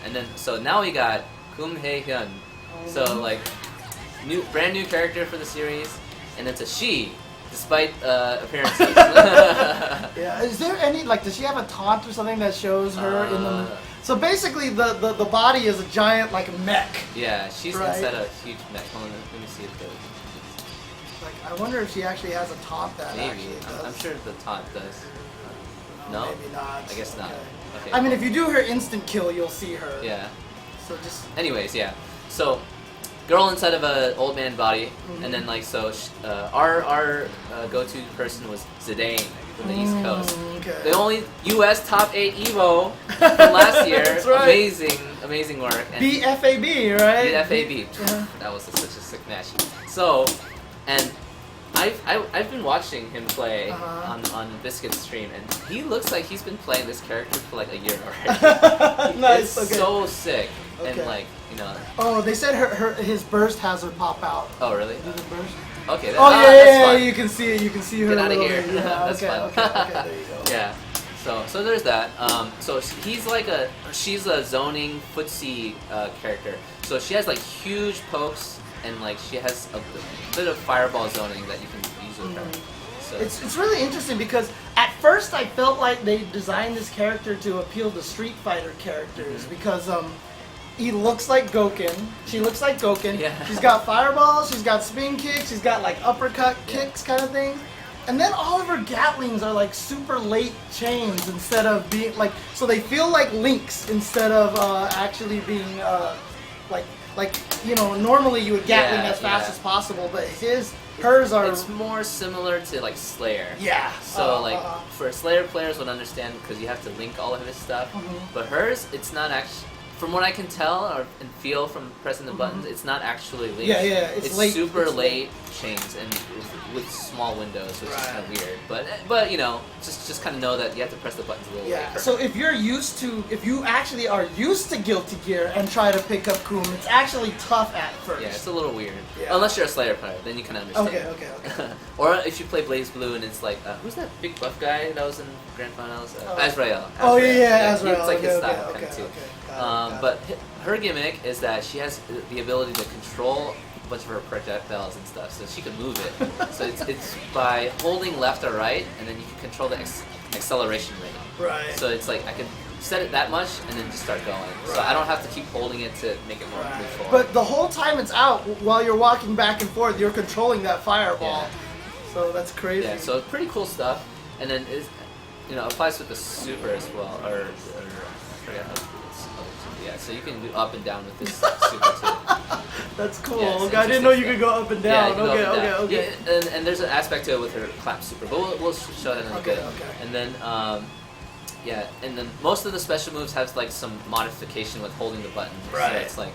And then so now we got Kum Haehyun. So like brand new character for the series, and it's a she, despite appearances. Yeah. Is there any like? Does she have a taunt or something that shows her in the? So basically, the body is a giant like mech. Yeah, she's right? inside a huge mech. Hold on, let me see if the. Like, I wonder if she actually has a taunt that Maybe. actually does. I'm sure the taunt does. No? Maybe not. I guess not. Okay. I mean, if you do her instant kill, you'll see her. Yeah. So just. Anyways, yeah. So, girl inside of an old man body, and then like so, our go-to person was Zidane from the East Coast. Okay. The only U.S. top 8 Evo from last year. That's right. Amazing work. And BFAB, right? BFAB. Yeah. That was such a sick match. So, and I've been watching him play on Biscuit's stream, and he looks like he's been playing this character for like a year already. Nice. It's Okay. so sick, Okay. and like Oh, they said his burst hazard pop out. Oh really? Did it burst? Okay. Oh that's yeah, fun. you can see it. You can see her. Get out of little here. bit. Yeah, That's okay, fun. okay, there you go. Yeah. So there's that. So she's a zoning footsie character. So she has like huge pokes, and like she has a bit of fireball zoning that you can use with her. So It's really interesting because at first I felt like they designed this character to appeal to Street Fighter characters because he looks like Goken. She looks like Goken. Yeah. She's got fireballs. She's got spin kicks. She's got like uppercut kicks kind of thing. And then all of her Gatlings are like super late chains instead of being like, so they feel like links instead of actually being like you know, normally you would Gatling as fast as possible, but hers are. It's more similar to like Slayer. Yeah. So like for Slayer players would understand because you have to link all of his stuff, but hers it's not actually. From what I can tell and feel from pressing the buttons, it's not actually linked. Yeah, It's late. super it's late chains and with small windows, which is kind of weird. But you know, just kind of know that you have to press the buttons a little Yeah. later. So if you actually are used to Guilty Gear and try to pick up Kum, it's actually tough at first. Yeah, it's a little weird. Yeah. Unless you're a Slayer player, then you can understand. Okay. Or if you play Blaze Blue and it's like, who's that big buff guy that was in Grand Finals? Azrael. Oh yeah, Azrael. It's like his Okay, style okay, kind of too. okay. Got it. But her gimmick is that she has the ability to control a bunch of her projectiles and stuff, so she can move it. So it's by holding left or right, and then you can control the acceleration rate. Right. So it's like I can set it that much and then just start going. So I don't have to keep holding it to make it more move forward. But the whole time it's out, while you're walking back and forth, you're controlling that fireball. Yeah. So that's crazy. Yeah, so it's pretty cool stuff. And then it applies with the super as well, or I forget how it's yeah, so you can do up and down with this super too. That's cool. Yeah, it's I didn't know you interesting could go up and Yeah, down. you can go up and down. Okay. Yeah, and there's an aspect to it with her clap super, but we'll show that in a bit. Okay. And then and then most of the special moves have like some modification with holding the button. Right. So it's like,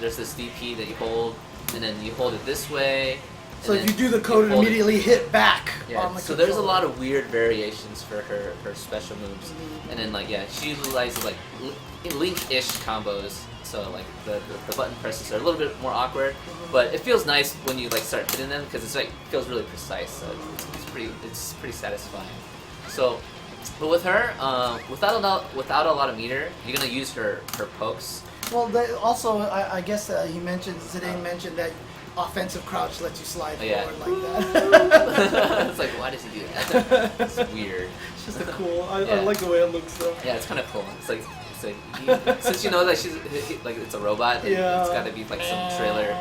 there's this DP that you hold, and then you hold it this way. So if you do the code, it immediately hit back on the so there's a lot of weird variations for her special moves. And then she utilizes like link-ish combos. So like the button presses are a little bit more awkward, but it feels nice when you like start hitting them because it's like feels really precise. So it's pretty satisfying. So, but with her, without a lot of meter, you're gonna use her pokes. Well, also I guess Zidane mentioned that offensive crouch lets you slide forward like that. It's like, why does he do that? It's weird. It's just cool. I like the way it looks though. Yeah, it's kind of cool. It's like since you know that she's like it's a robot, it's got to be like some trailer,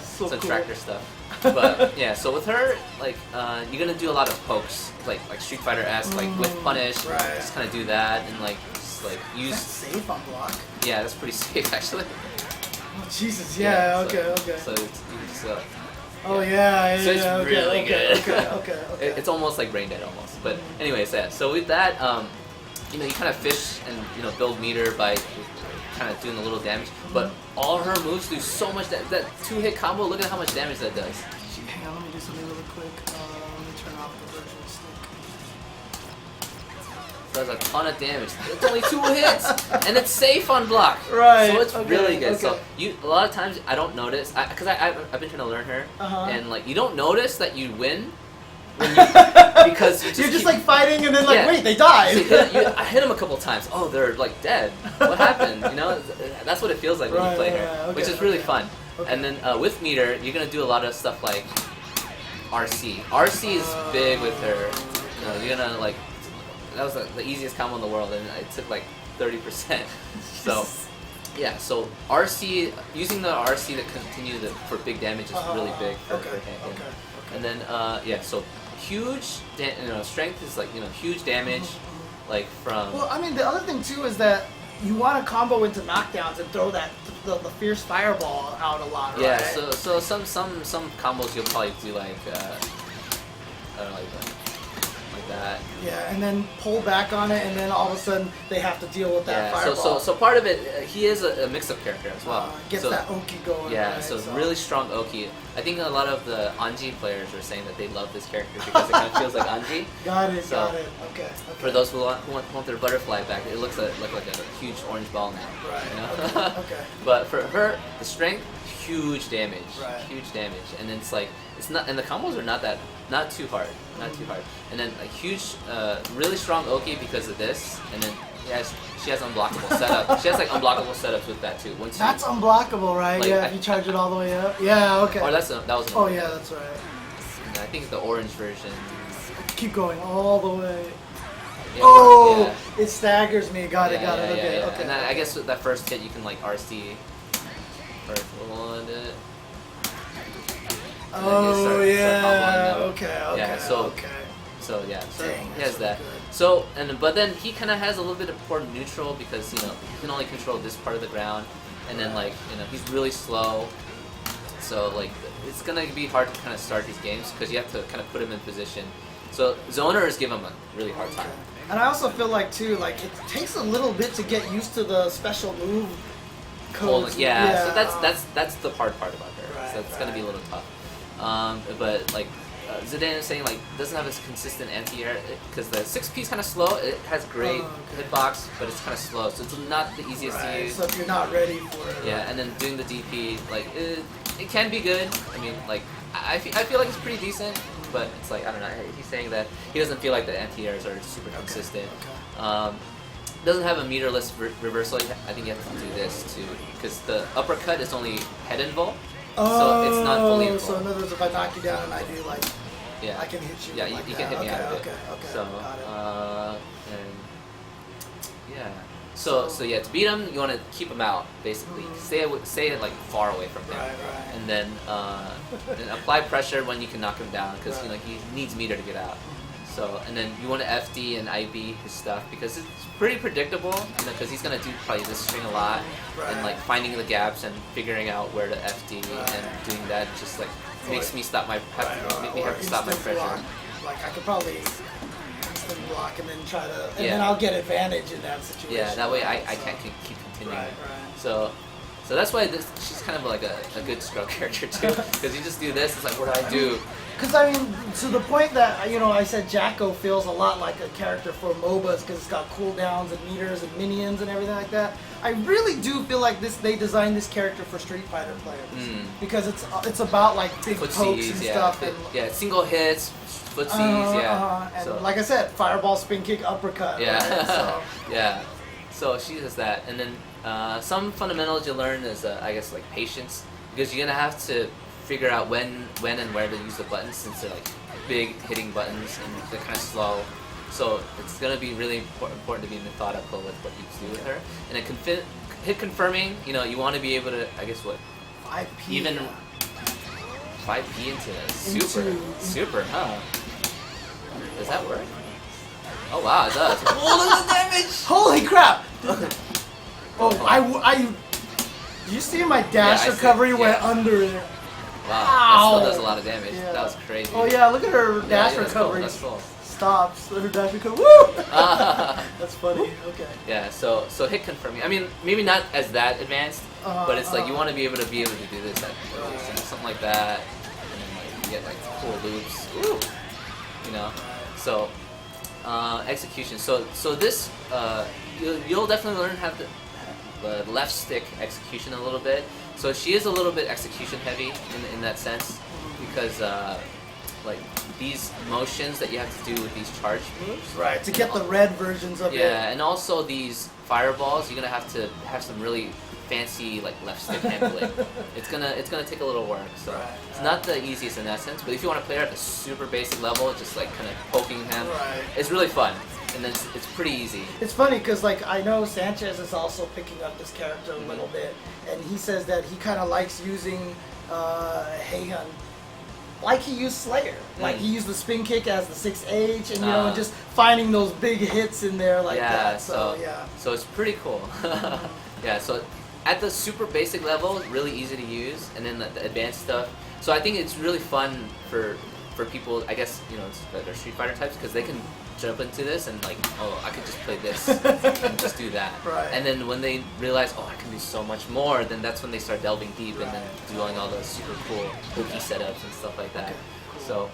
some tractor stuff. But yeah, so with her, like you're gonna do a lot of pokes, like Street Fighter-esque, like whiff punish, just kind of do that and like just like use. That's safe on block. Yeah, that's pretty safe actually. Oh Jesus! Yeah. Okay. So it's Oh yeah. So it's really good. Okay. It's almost like Brain Dead almost. But anyways, yeah. So with that, you kind of fish and build meter by kind of doing a little damage. But all her moves do so much that 2-hit combo. Look at how much damage that does. Hang on, let me do something really quick. Let me turn off the virtual stick. Does a ton of damage. It's only 2 hits, and it's safe on block. Right. So it's really good. Okay. So a lot of times I don't notice because I've been trying to learn her, and like you don't notice that you win because you're just like fighting and then like wait, they died. I hit him a couple times. Oh, they're like dead. What happened? You know, that's what it feels like when you play her, which is really fun. Okay. And then with meter, you're gonna do a lot of stuff like RC. RC is big with her. You know, you're gonna like that was the easiest combo in the world, and it took like 30%. So. Yeah, so RC, using the RC to continue for big damage is really big for Haehyun. Okay. And then, yeah, so huge, strength is like, huge damage, like from... Well, I mean, the other thing too is that you want to combo into knockdowns and throw the fierce fireball out a lot, right? Yeah, so some combos you'll probably do like, I don't know, like that. Yeah, and then pull back on it, and then all of a sudden they have to deal with that fireball. So part of it, he is a mix-up character as well. Gets that Oki going. Yeah, right, so really strong Oki. I think a lot of the Anji players are saying that they love this character because it kind of feels like Anji. Got it. Okay. For those who want their butterfly back, it looks like a huge orange ball now. Right. You know? Okay. But for her, the strength, huge damage. Right. Huge damage, and then it's not, and the combos are not too hard. And then a huge, really strong Oki because of this, and then she has unblockable setup. She has like unblockable setups with that too. That's unblockable, right? Like, yeah, if you charge it all the way up. Yeah, okay. Or that was. Oh yeah, that's right. And I think it's the orange version. Keep going all the way. Yeah, it staggers me. Got it. Okay. And then I guess with that first hit, you can like RC. First one. Okay. Yeah, so Dang, he has that. So but then he kind of has a little bit of poor neutral because he can only control this part of the ground, and then he's really slow. So like it's gonna be hard to kind of start these games because you have to kind of put him in position. So zoners give him a really hard time. And I also feel like too, like it takes a little bit to get used to the special move codes. So that's the hard part about her. Right, so it's gonna be a little tough. But like Zidane is saying, like doesn't have as consistent anti-air because the 6P is kind of slow. It has great hitbox, but it's kind of slow, so it's not the easiest to use. So if you're not ready for it. Yeah, and then doing the DP, like it can be good. I mean, like I feel like it's pretty decent, but it's like I don't know. He's saying that he doesn't feel like the anti-airs are super consistent. Doesn't have a meterless reversal. I think you have to do this too, because the uppercut is only head invul. So it's not fully involved. So in other words, if I knock you down and I do like, I can hit you. Yeah, like you can hit me out of it. Okay. So, got it. So yeah, to beat him, you want to keep him out basically. Stay like far away from him. Right. And then apply pressure when you can knock him down because he needs meter to get out. So and then you want to FD and IB his stuff because it's pretty predictable. Because he's gonna do probably this string a lot and like finding the gaps and figuring out where to FD and doing that just like makes me stop my have to stop my pressure. Like I could probably instant block and then try to then I'll get advantage in that situation. Yeah, that way I can't keep continuing. Right. So that's why she's kind of like a good scrub character too because you just do this. It's like what do I do? Because I mean, to the point that I said Jacko feels a lot like a character for MOBAs because it's got cooldowns and meters and minions and everything like that. I really do feel like they designed this character for Street Fighter players because it's about like big pokes and stuff. And, single hits, footsies, And so, like I said, fireball, spin kick, uppercut. Yeah, right? So she does that, and then some fundamentals you learn is I guess like patience because you're gonna have to figure out when and where to use the buttons since they're like big hitting buttons and they're kind of slow. So it's going to be really important to be methodical with what you do with her. And then hit confirming, you want to be able to, I guess 5P. Even 5P into super, huh? Does that work? Oh wow, it does. Oh, look at the damage! Holy crap! You see my dash recovery went under it. Wow, that still does a lot of damage. That was crazy. Oh yeah, look at her dash recovery. That's cool. Stops. Her dash recovery. Woo! That's funny. Okay. Yeah. So hit confirming. I mean, maybe not as that advanced, but it's like you want to be able to do this, something like that, and then like you get like cool loops. Ooh. So execution. So this you'll definitely learn how to the left stick execution a little bit. So she is a little bit execution heavy in that sense because like these motions that you have to do with these charge moves. Right, to get the red versions of it. Yeah, and also these fireballs, you're gonna have to have some really fancy like left stick handling. It's gonna take a little work, so it's not the easiest in that sense. But if you want to play it at a super basic level, just like kind of poking him, it's really fun, and then it's pretty easy. It's funny because like I know Sanchez is also picking up this character a little bit, and he says that he kind of likes using Haehyun like he used Slayer. Like he used the spin kick as the 6H, and you know, just finding those big hits in there like that. So it's pretty cool. Yeah, so at the super basic level, really easy to use, and then the advanced stuff. So I think it's really fun for people, I guess, you know, that are Street Fighter types, because they can jump into this and like, oh, I could just play this and just do that. And then when they realize, oh, I can do so much more, then that's when they start delving deep and then doing all those super cool hooky setups and stuff like that. So,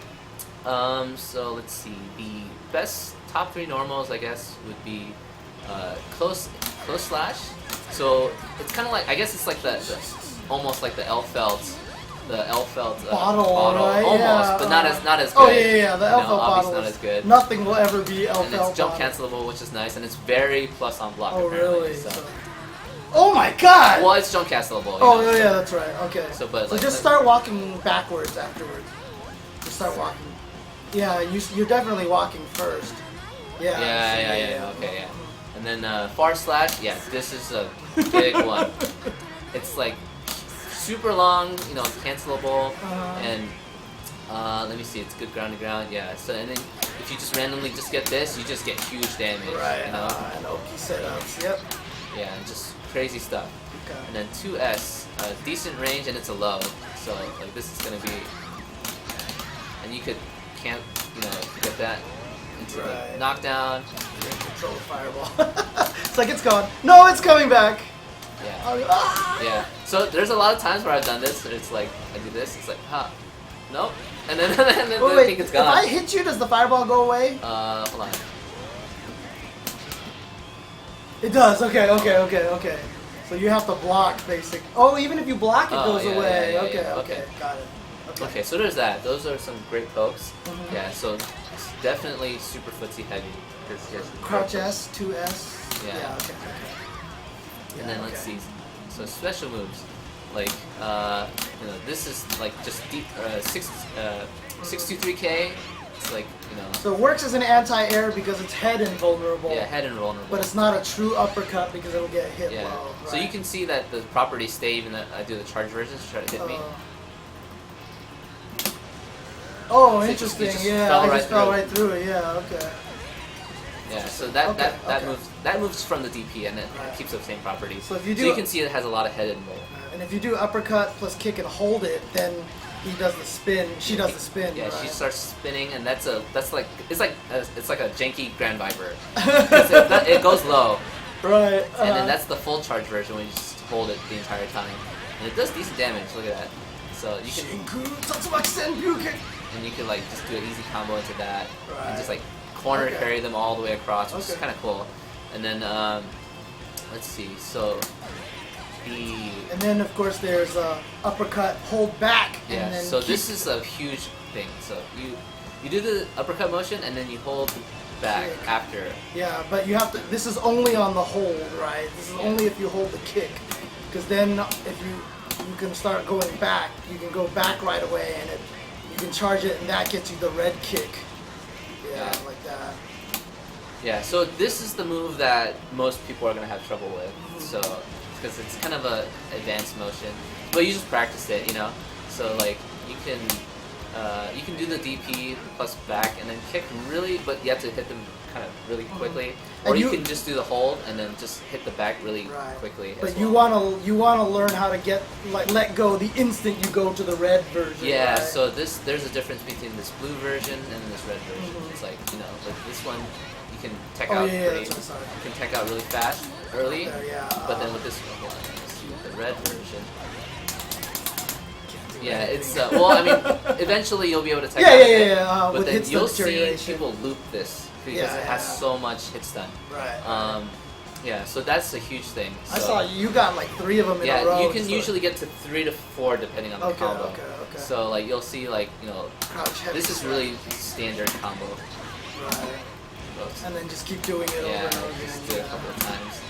so let's see. The best top 3 normals, I guess, would be close slash. So it's kind of like, I guess it's like the almost like the L-Felt bottle, right? Almost, but not as good. Oh yeah, the L-Felt bottle not as good. Nothing will ever be L-Felt. And it's jump cancelable, which is nice, and it's very plus on block. Oh apparently, really? So. Oh my god! Well, it's jump cancelable. Oh yeah, that's right. Okay. So like, just start walking backwards afterwards. Just start walking. Yeah, you're definitely walking first. Yeah. Yeah. Okay, yeah. And then far slash, yeah, this is a big one. It's like super long, you know, it's cancelable, and let me see, it's good ground to ground, yeah. So and then if you just randomly just get this, you just get huge damage. Right. You know? And OP setups. Yep. Yeah, and just crazy stuff. Okay. And then 2S, decent range, and it's a low. So like this is gonna be, and you can't, you know, get that into the knockdown. Control the fireball. It's like it's gone. No, it's coming back. Yeah. Yeah. So there's a lot of times where I've done this, and it's like I do this, it's like, nope, and then I think it's gone. If I hit you, does the fireball go away? Hold on. It does. Okay. So you have to block, basic. Oh, even if you block, it goes away. Okay. Got it. Okay, so there's that. Those are some great pokes. Yeah. So it's definitely super footsie heavy. Crouch S, 2S. Yeah. Okay. And then let's see, so special moves, like you know, this is like just deep 623K. It's like, you know. So it works as an anti-air because it's head invulnerable. Yeah, head invulnerable. But it's not a true uppercut because it'll get hit low. Right? So you can see that the properties stay even that I do the charge versions to try to hit me. Oh, so interesting. I just fell right through it. Yeah. Okay. Yeah, so that moves from the DP and it keeps those same properties. So if you you can see it has a lot of head involved. And if you do uppercut plus kick and hold it, then he does the spin. She does the spin. Yeah, she starts spinning, and it's like a janky Grand Viper. It goes low. Right. And then that's the full charge version when you just hold it the entire time, and it does decent damage. Look at that. So you can. And you can like just do an easy combo into that, and just like corner carry them all the way across, which is kind of cool. And then let's see, so and then of course there's uppercut, hold back, and then so this is a huge thing. So you do the uppercut motion and then you hold back after. Yeah, but you have to. This is only on the hold, right? This is only if you hold the kick, because then if you can start going back, you can go back right away, and you can charge it, and that gets you the red kick. Yeah, like that. Yeah, so this is the move that most people are going to have trouble with. So, because it's kind of a advanced motion, but you just practice it, you know. So like you can do the DP plus back and then kick really, but you have to hit them kind of really quickly, or you can just do the hold and then just hit the back really quickly. But you wanna learn how to let go the instant you go to the red version. Yeah. Right? So there's a difference between this blue version and this red version. It's like, you know, like this one you can tech out you can tech out really fast early, but then with this one, let's see, with the red version. Yeah, it's well, I mean, eventually you'll be able to tech out but then you'll see people loop this because it has so much hit stun. Right. Yeah, so that's a huge thing. So, I saw you got like 3 of them in a row. Yeah, you can usually get to 3 to 4 depending on the combo. So like you'll see like Crouch heavy this is strike. really standard combo. Right. And then just keep doing it over and over again. Just do it a couple of times.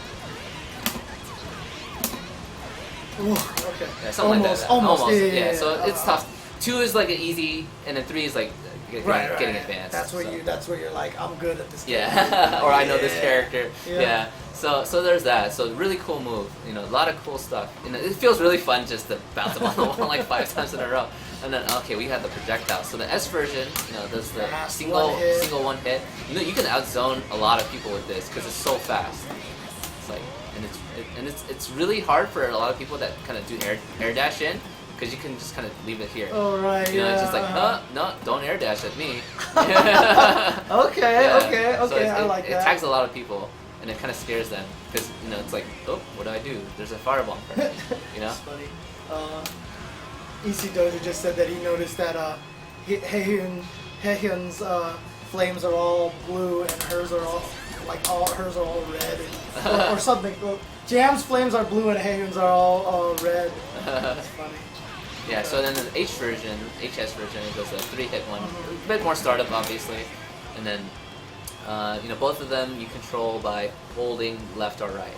Ooh, okay. Yeah, something like that. Almost. Yeah. So it's tough. 2 is like an easy, and then 3 is like getting advanced. That's where you're like, I'm good at this game. Yeah, or I know this character. Yeah. Yeah. So there's that. So really cool move. A lot of cool stuff. It feels really fun just to bounce them on the wall like 5 times in a row. And then okay, we have the projectile. So the S version, does the single one hit. You can outzone a lot of people with this because it's so fast. It's like, and it's really hard for a lot of people that kind of do air dash in. Because you can just kind of leave it here. Oh, right, It's just like, no, don't air dash at me. Okay, So I like that. It tags a lot of people, and it kind of scares them. Because, it's like, oh, what do I do? There's a fireball in front of me, That's funny. EC Dojo just said that he noticed that Haehyun's flames are all blue and hers are all, hers are all red. Or something. Well, Jam's flames are blue and Haehyun's are all red. That's funny. Yeah, so then the HS version, it goes a 3-hit one. A bit more startup, obviously. And then, both of them you control by holding left or right.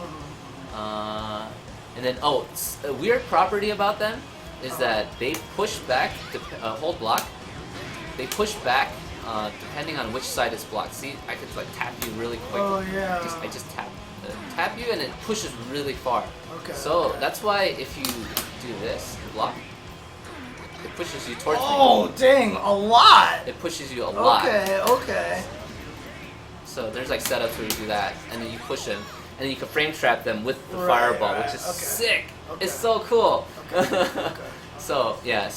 And then, a weird property about them is that they push back, hold block. They push back depending on which side it's blocked. See, I could tap you really quick. Oh, yeah. I just tap you and it pushes really far. Okay. So that's why if you do this, block, it pushes you towards me. Oh, dang, a lot! It pushes you a lot. Okay. So there's setups where you do that, and then you push them, and then you can frame trap them with the fireball, which is sick. Okay. It's so cool. Okay. So yeah,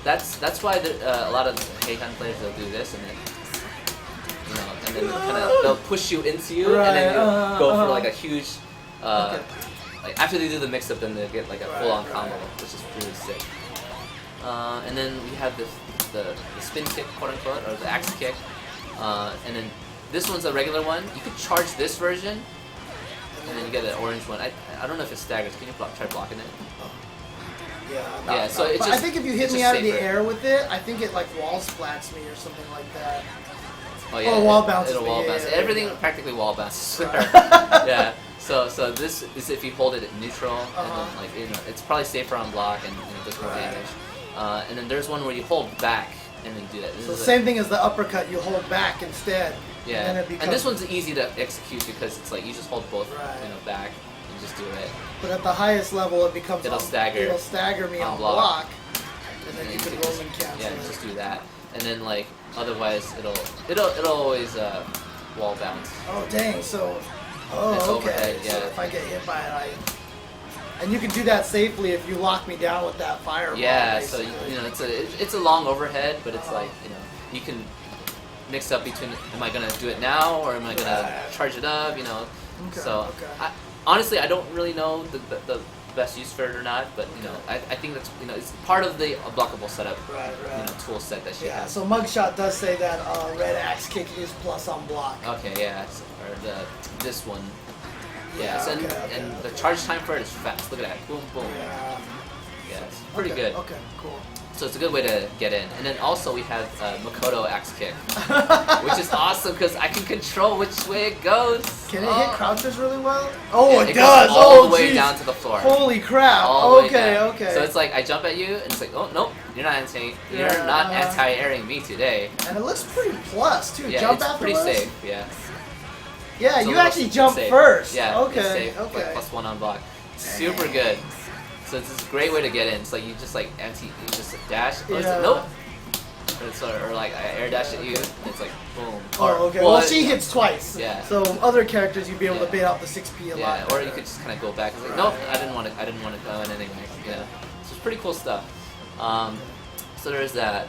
that's why a lot of Haehyun players they'll do this, and then they'll push you into you, and then you go for a huge. After they do the mix up, then they get a full-on combo, which is really sick. And then we have the spin kick, quote unquote, or the axe kick. And then this one's a regular one. You could charge this version, and then you get an orange one. I don't know if it staggers. Can you try blocking it? Yeah. So it's just, I think if you hit me out of the safer. air with it, I think it wall splats me or something like that. Oh yeah. Wall bounces. It'll wall bounce. Yeah, Everything practically wall bounces. Yeah. So this is if you hold it at neutral, and then it's probably safer on block and does more damage. And then there's one where you hold back and then do that. So same thing as the uppercut, you hold back instead. Yeah. And, then and this one's easy to execute because it's you just hold both back and just do it. But at the highest level, it becomes It'll stagger. It'll stagger me on block. And then you can roll and cancel. Yeah, just do that. And then otherwise it'll always wall bounce. Oh dang! So It's okay. overhead, So yeah. if I get hit by it, and you can do that safely if you lock me down with that fireball. Yeah, basically. so it's a long overhead, but it's you can mix up between am I gonna do it now or am I gonna charge it up? Honestly, I don't really know the best use for it or not, but I think that's it's part of the blockable setup tool set that she has. So Mugshot does say that red axe kick is plus on block. Okay, yeah, or this one. Yeah, and the charge time for it is fast. Look at that, boom, boom. Yeah, it's pretty good. Okay, cool. So it's a good way to get in. And then also we have Makoto axe kick, which is awesome because I can control which way it goes. Can it hit crouchers really well? Oh, it does! Goes all the way down to the floor. Holy crap! All the way down. Okay. So it's I jump at you, and it's oh nope, you're not anti-airing me today. And it looks pretty plus too. Yeah, Jump it's afterwards? pretty safe. Yeah. Yeah, It's you actually jump first. Yeah. Okay. It's safe. Okay. +1 on block. Super good. So it's this great way to get in. So you just you just dash. Oh, it's nope. Or I air dash at you. And it's boom. Oh, okay. Well, she hits twice. Yeah. So other characters you'd be able to bait out the 6P a lot. Yeah. Or you could just kind of go back. It's nope. I didn't want to go in anyway. Yeah. So it's pretty cool stuff. So there's that.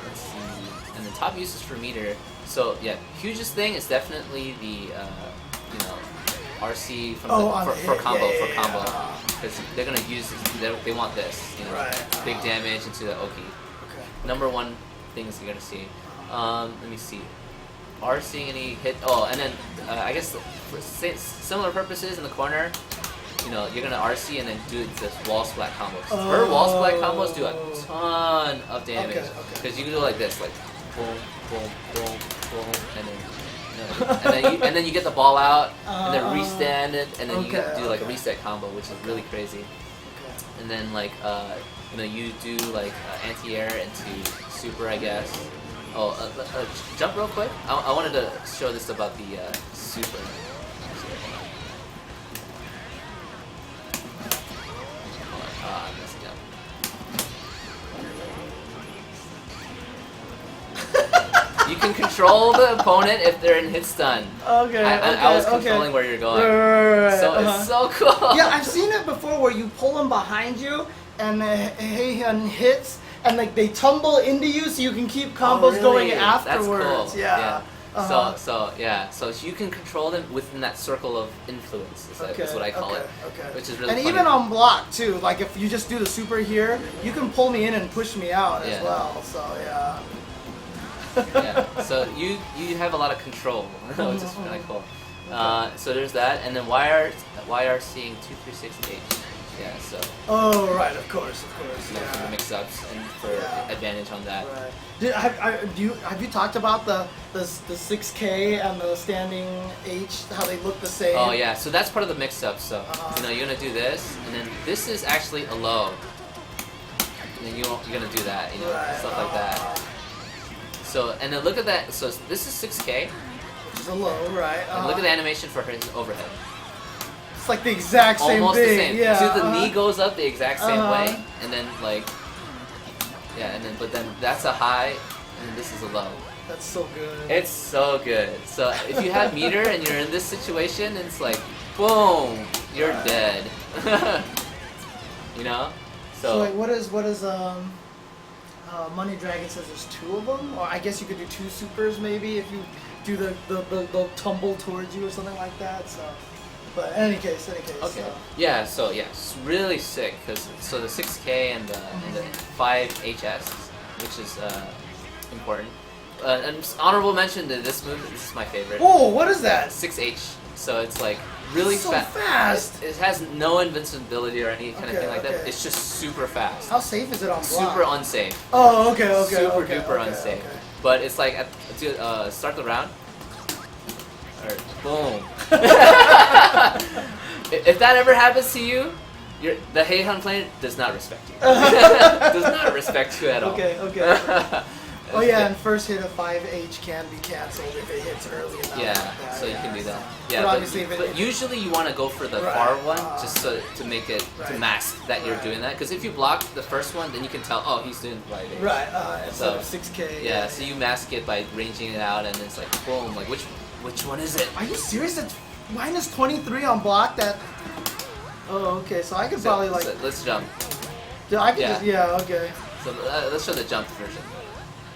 Let's see. And the top uses for meter. So yeah, hugest thing is definitely the RC from for combo because they're gonna use they want this big damage into the Oki. Okay. Number one things you're gonna see. Let me see. Are seeing any hit? Oh, and then I guess for similar purposes in the corner, you know, you're gonna RC and then do this wall splat combos. Her wall splat combos do a ton of damage because you can do like this, like boom, boom, boom, boom, and then. And then you get the ball out, and then restand it, and then you get to do like a reset combo, which is really crazy. And then like you know, you do like anti-air into super, I guess. Oh, jump real quick. I wanted to show this about the super. I messed it up. You can control the opponent if they're in hit stun. Okay. I was controlling where you're going. Right. So it's so cool. Yeah, I've seen it before where you pull them behind you and Haehyun hits and like they tumble into you so you can keep combos going afterwards. That's cool. Yeah. So you can control them within that circle of influence. That's what I call it. Okay. Which is really and funny. even on block too. Like if you just do the super here, you can pull me in and push me out as well. So yeah. Yeah, so you have a lot of control, which is really cool. So there's that, and then YR seeing 236H. Yeah, so. Oh right, of course. For the mix-ups and for advantage on that. Right. Have you talked about the 6K and the standing H, how they look the same? Oh yeah, so that's part of the mix-up. So you know, you're gonna do this, and then this is actually a low, and then you're gonna do that, you know, stuff like that. So, and then look at that. So this is 6K. Which is a low, right? And look at the animation for his overhead. It's like the exact same Almost thing. the same. Yeah. See, the knee goes up the exact same way, and then like, but then that's a high, and this is a low. That's so good. It's so good. So if you have meter and you're in this situation, it's like, boom, you're dead. You know. So like, what is Money Dragon says there's 2 of them, or I guess you could do 2 supers maybe if you do the tumble towards you or something like that. So, but in any case. Okay. So. Yeah. So yeah, it's really sick because the 6K and the 5HS, which is important. And honorable mention to this move. This is my favorite. Whoa! What is that? 6H. So it's like really fast. It has no invincibility or any kind of thing like that. It's just super fast. How safe is it on block? Super unsafe. Oh, okay. Super duper unsafe. Okay. But it's like start the round. Alright, boom. If that ever happens to you, the Haehyun player does not respect you. Does not respect you at all. Okay. Oh yeah, and first hit of 5H can be cancelled if it hits early enough. Yeah, so you can do that. Yeah, but obviously but usually you want to go for the far one just to make it to mask that you're doing that. Because if you block the first one, then you can tell, oh, he's doing 5H. Right. Instead of 6K. Yeah, so you mask it by ranging it out, and it's like boom, like which one is it? Are you serious? It's minus 23 on block. That. Oh, okay. So I could probably like. So let's jump. I can okay. So let's show the jump version.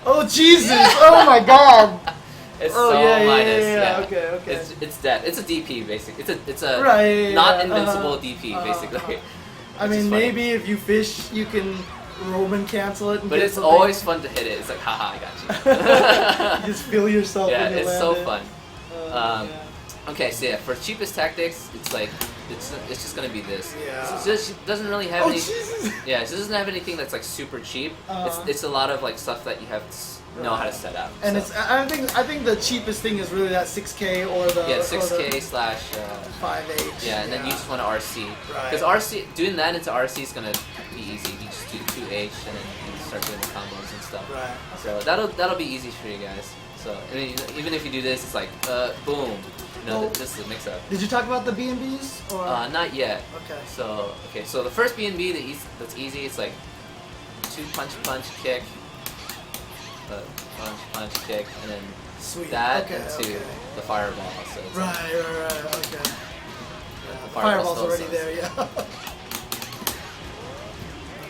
Oh Jesus! Oh my God! It's minus. Yeah. Okay. It's death. It's a DP basically. It's a not invincible DP basically. I mean, maybe if you fish, you can Roman cancel it. And but it's always fun to hit it. It's like, haha, I got you. You just feel yourself. Yeah, when you it's land so fun. Okay, so yeah, for cheapest tactics, it's like it's just gonna be this. Yeah. It doesn't really have any. Jesus. Yeah, it doesn't have anything that's like super cheap. It's a lot of like stuff that you have to know how to set up. And I think the cheapest thing is really that 6K or the 6K slash 5H. Yeah, and then you just want to RC because doing that into RC is gonna be easy. You just do 2H and then you start doing the combos and stuff. Right. So that'll be easy for you guys. So I mean, even if you do this, it's like boom. No, this is a mix-up. Did you talk about the B&Bs? Or? Not yet. Okay. So the first B&B that's easy. It's like 2 punch kick, punch kick, and then that into the fireball. So it's right. Okay. The fireball's already there. Yeah.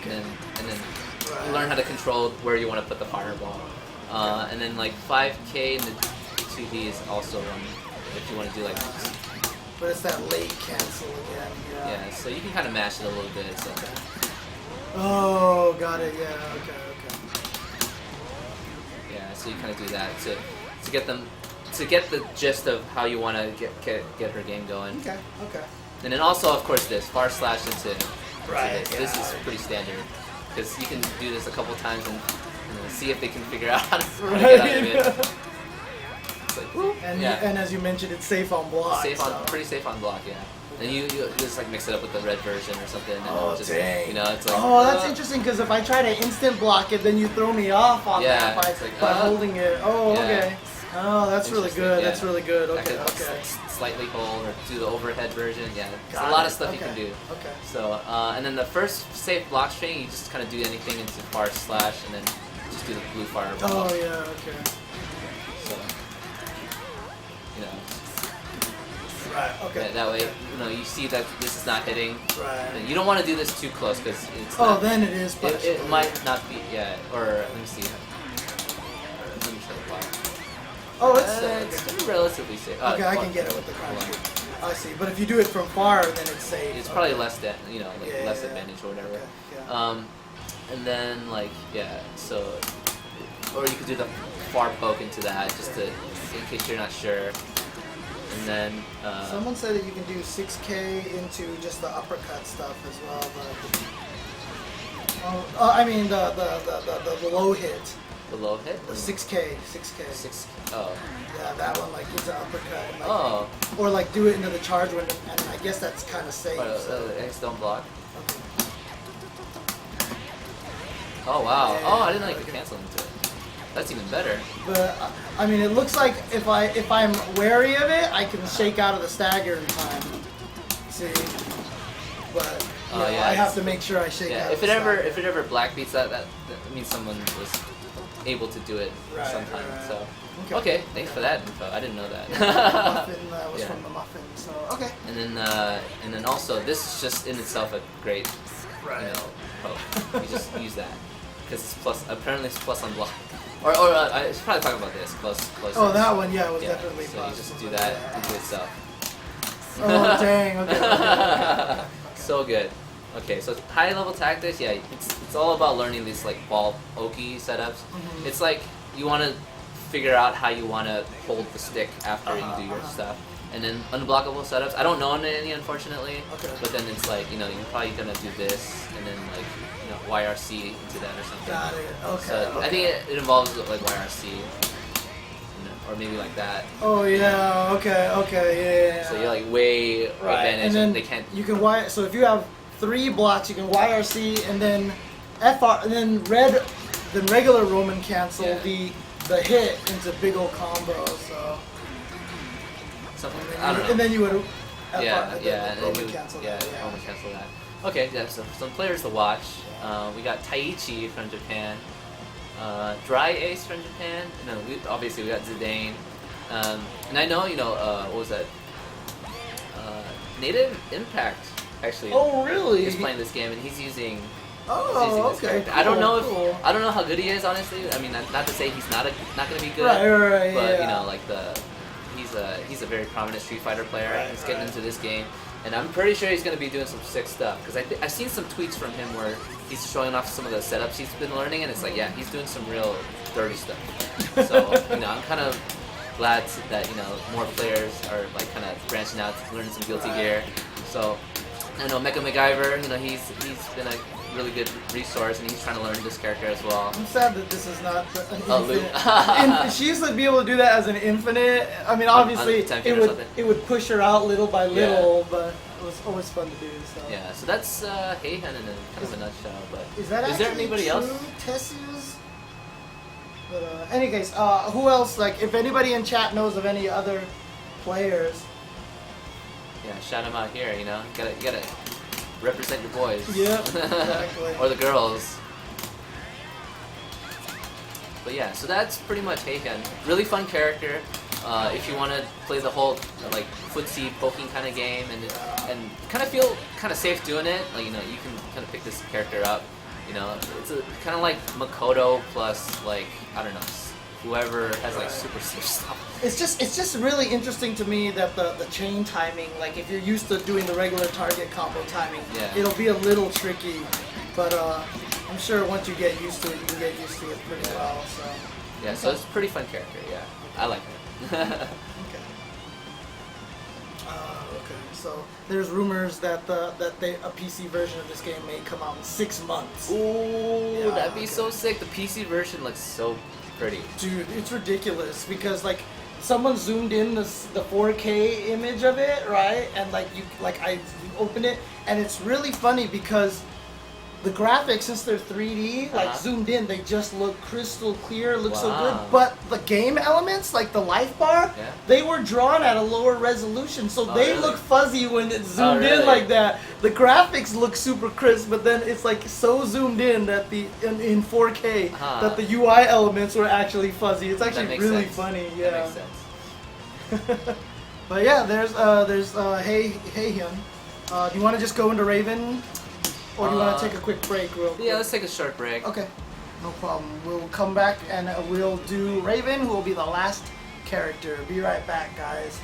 And then you learn how to control where you want to put the fireball. And then like 5K and the 2D is also one. If you want to do like this. But it's that late cancel again. Yeah, so you can kind of mash it a little bit. So. Oh, got it. Yeah, okay. Yeah, so you kind of do that to get the gist of how you want to get her game going. Okay. And then also, of course, this far slash into Right, this. This yeah. is pretty standard because you can do this a couple times and see if they can figure out how to Right. get out of it. It's like, whoop. And Yeah. and as you mentioned, it's safe on block. Safe on, so. pretty safe on block, yeah. And you just like mix it up with the red version or something, and Oh, just dang. you know, it's like Oh, that's interesting because if I try to instant block it, then you throw me off on Yeah, that by, it's like, by holding it. Oh, yeah. okay. Oh, that's really Interesting, good. yeah. That's really good. I Okay, could okay. slightly hold or do the overhead version. Yeah, there's Got a lot it. of stuff Okay. you can do. Okay. So, and then the first safe block string, you just kind of do anything into far slash, and then just do the blue fire. Oh yeah. Okay. So, you know, Right. Okay. that way, you know, you see that this is not hitting. Right. And you don't want to do this too close because it's. Oh, not, then it is it punishable. might not be. Yeah. Or let me see. Let me try the block. Oh, it's It's relatively safe. okay. I can get it with the hold crouch. on. I see. But if you do it from far, then it's safe. It's probably Okay. less than Yeah, less yeah, advantage or whatever. Okay, yeah. And then so, or you could do the far poke into that just to in case you're not sure. And then Someone said that you can do 6K into just the uppercut stuff as well, but I mean the low hit, the low hit. the 6K. Oh. Yeah, that one like into uppercut. And, like, Oh. Or like do it into the charge window, and I guess that's kind of safe. So. X don't block. Okay. Oh wow. Yeah, Oh, I didn't know you could okay. cancel into it. That's even better. But I mean, it looks like if I'm wary of it, I can shake out of the stagger in time. See, but you know, yeah, I have to make sure I shake Yeah. out. If of it the ever stagger. black beats that means someone was able to do it Right, sometime. right. So. Okay. Okay, thanks for that info. I didn't know that. Muffin was Yeah. from the muffin, so okay. And then also this is just in itself a great, Right. you know, poke. You just use that because it's plus. Apparently it's plus on block. Or I should probably talk about this close. Oh, that one, yeah, it was Yeah. definitely So plus. you just do that into itself. Oh dang! Okay. So good. Okay, so high level tactics, yeah, it's all about learning these like ball pokey setups. Mhm. It's like you want to figure out how you want to hold the stick after you do your stuff. And then unblockable setups. I don't know any, unfortunately. Okay. But then it's like, you know, you're probably gonna do this and then like, you know, YRC into that or something. Got it. Okay. So okay. I think it involves like YRC, you know, or maybe like that. Oh yeah. Okay. Yeah. So you're like way Right, advantage, and then they can't. you can So if you have 3 blocks, you can YRC and then FR, and then regular Roman cancel Yeah. the hit into big old combo. So Something. and I don't know. and then you would FR, Yeah, and yeah, then and then Roman you, cancel yeah, that. Yeah. Roman cancel that. Okay, yeah, so some players to watch. We got Taichi from Japan, Dry Ace from Japan. No, obviously we got Zidane, and I know what was that? Native Impact actually Oh really? is playing this game, and he's using. Oh, he's using this okay. character. I don't know cool. if I don't know how good he is, honestly. I mean, not to say he's not gonna be good. Right, But yeah. you know, like he's a very prominent Street Fighter player. Right, He's getting right. into this game, and I'm pretty sure he's gonna be doing some sick stuff. Because I've seen some tweets from him where he's showing off some of the setups he's been learning, and it's like, yeah, he's doing some real dirty stuff. So you know, I'm kind of glad that more players are like kind of branching out, learning some Guilty Gear. So I know Mecha MacGyver, he's been a really good resource, and he's trying to learn this character as well. I'm sad that this is not an A loop. infinite. She used to be able to do that as an infinite. I mean, obviously, Temkin or something. it would push her out little by little, but it was always fun to do. So. Yeah, so that's Haehyun in kind of a nutshell. But Is that there actually anybody true, else? Tessius? But any case, who else? Like, if anybody in chat knows of any other players. Yeah, shout them out here. You gotta represent your boys. Yep, exactly. Or the girls. But yeah, so that's pretty much Haehyun. Really fun character. If you want to play the whole like footsie poking kind of game and kind of feel kind of safe doing it, like you can kind of pick this character up. It's kind of like Makoto plus like I don't know whoever has like super safe stuff. It's just really interesting to me that the chain timing, like if you're used to doing the regular target combo timing, Yeah. it'll be a little tricky, but I'm sure once you get used to it, you can get used to it pretty well. So Yeah, so it's a pretty fun character. Yeah, I like it. okay. Okay. So there's rumors that a PC version of this game may come out in 6 months. Ooh, Yeah, that'd be so sick. The PC version looks so pretty. Dude, it's ridiculous because like someone zoomed in the 4K image of it, right? And like you open it, and it's really funny because the graphics, since they're 3D, like zoomed in, they just look crystal clear, look so good. But the game elements, like the life bar, they were drawn at a lower resolution, so they look fuzzy when it's zoomed in like that. The graphics look super crisp, but then it's like so zoomed in that in 4K that the UI elements were actually fuzzy. It's actually really funny. Yeah. That makes sense. But yeah, there's Haehyun. Do you want to just go into Raven? Or do you want to take a quick break real quick? Yeah, let's take a short break. Okay, no problem. We'll come back and we'll do Raven, who will be the last character. Be right back, guys.